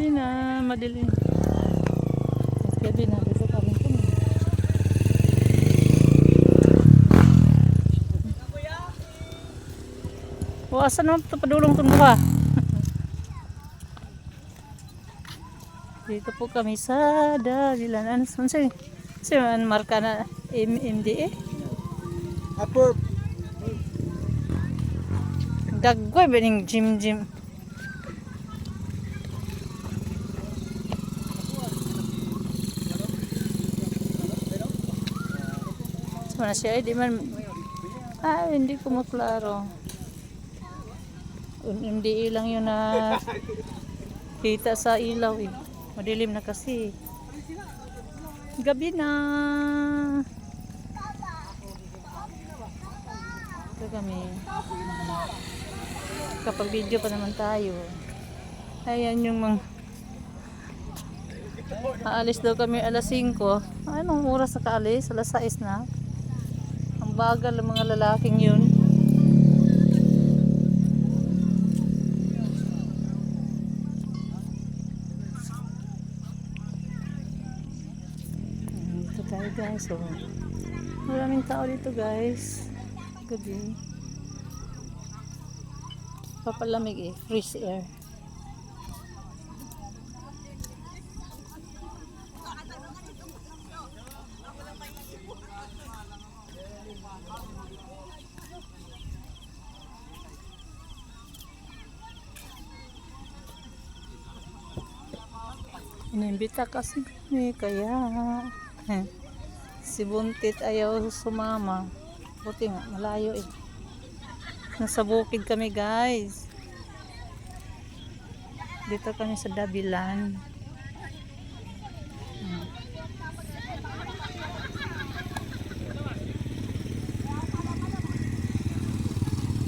Gabi na, madilim. Gabi na, dito kami po. Asan naman ito padulong itong buha? Dito po kami sa Davilan. Ano siya? Marka na MDA? Apo. Daggoy ba yung gym? Mana siya, di man, hindi ko maklaro. MDA lang yun na kita sa ilaw eh. Madilim na kasi. Gabi na. Ito kami. Kapag video pa naman tayo. Ayan yung mga aalis daw kami alas 5. Anong oras na kaalis? Alas 6 na. Ang bagal ng mga lalaking yun. Ito tayo guys. So, maraming tao dito guys. Gabi. Papalamig eh. Freeze air. Inimbita kasi kaya si Buntit ayaw sumama. Buti nga malayo eh. Nasa bukid kami guys. Dito kami sa Davilan.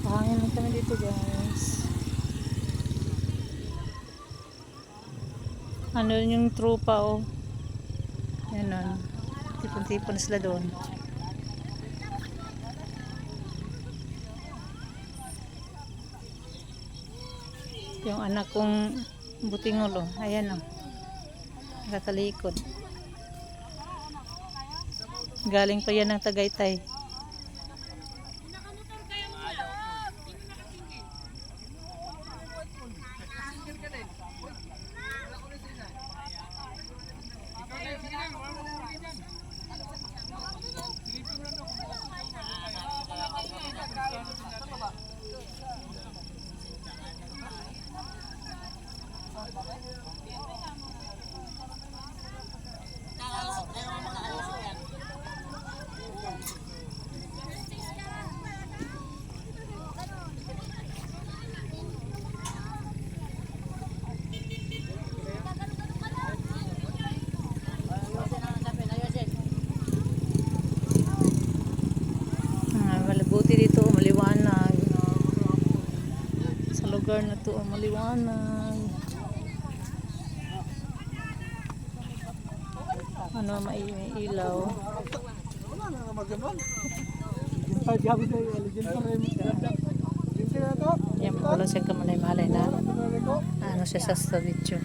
Pahangin lang kami dito guys. Ano yung tropa oh. Yan o. Tipon-tipon sila doon. Yung anak kong butingol oh. Ayan o. Nakatalikod. Galing pa yan ng Tagaytay. Buti dito maliwanag. Sa lugar na to maliwanag. Ano may ilaw. Yan wala siya kamalay-malay na. Ano siya sa video.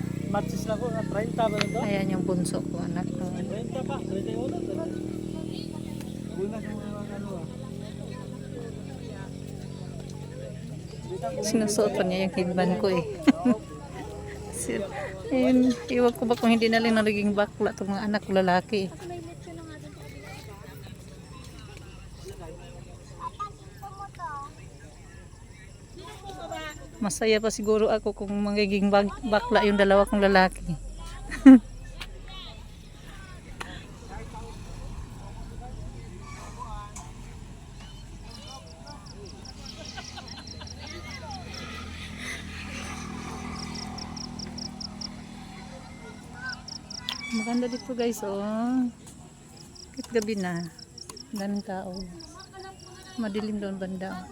Ayan yung bunso ko anak ko. Sinusuot pa niya yung headband ko eh. Ayun, iwag ko ba kung hindi na lang naging bakla itong mga anak ko lalaki. Masaya pa siguro ako kung magiging bakla yung dalawa kong lalaki. Maganda dito guys oh. Kahit gabi na. Daming tao. Madilim doon banda.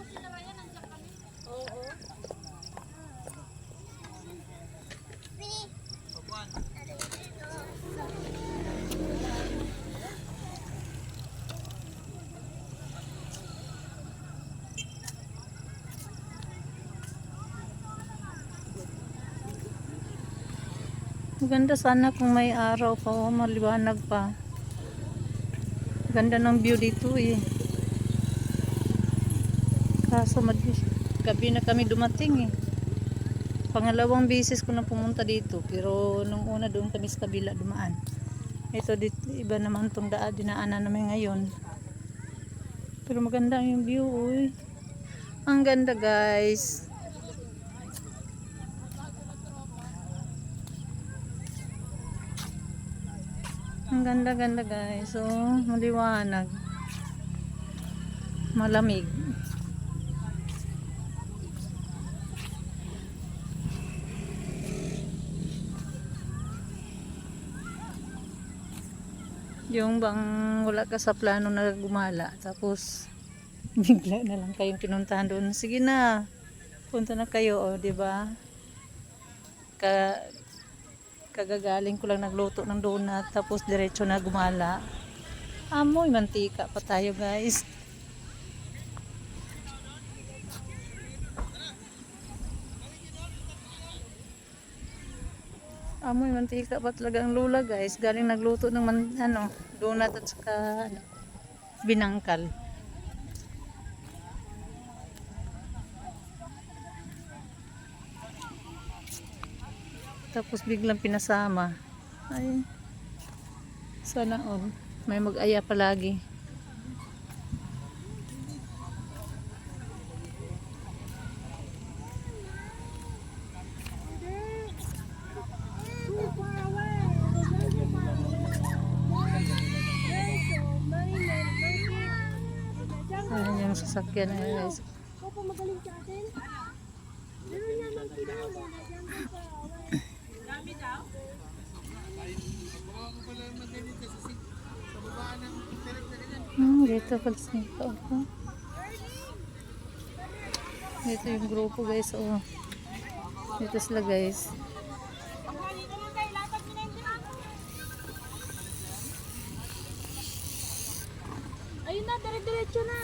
Maganda sana kung may araw pa o maliwanag pa. Ganda ng view dito eh. Kaso gabi na kami dumating eh. Pangalawang beses ko na pumunta dito. Pero nung una doon kami sa kabila dumaan. Ito dito, iba naman itong dinaanan namin ngayon. Pero maganda yung view eh. Ang ganda guys. Ang ganda-ganda guys. So, maliwanag. Malamig. Yung bang wala ka sa plano na gumala. Tapos, bigla na lang kayong pinuntahan doon. Sige na. Punta na kayo, o, di ba? Kagagaling ko lang nagluto ng donut tapos diretso na gumala. Amoy mantika pa tayo guys. Amoy mantika pa talaga ang lula guys. Galing nagluto ng donut at saka binangkal. Tapos biglang pinasama. Ay, sana all. May mag-aya palagi. Ayan yung sasakyan na guys. Magaling sa atin. Meron naman Dito pala sa ito. Dito yung grupo guys. Oh. Dito sila guys. ayun na, dire-diretso na.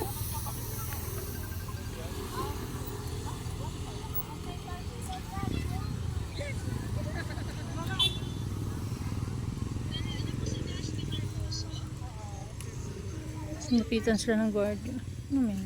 Sinapitan sila ng guard. Ano may?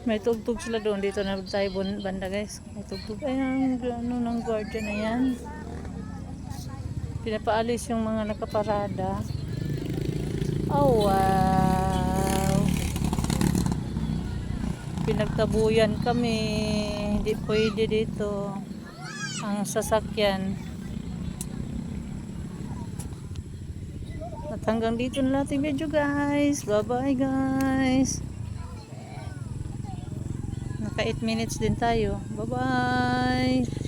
May tugtog sila doon. Dito na tayo banda guys. May tugtog. Ay, ng guardia na yan. Pinapaalis yung mga nakaparada. Oh, wow. Pinagtabuyan kami. Hindi pwede dito. Ang sasakyan. At hanggang dito na natin video guys. Bye-bye guys. Naka 8 minutes din tayo. Bye-bye.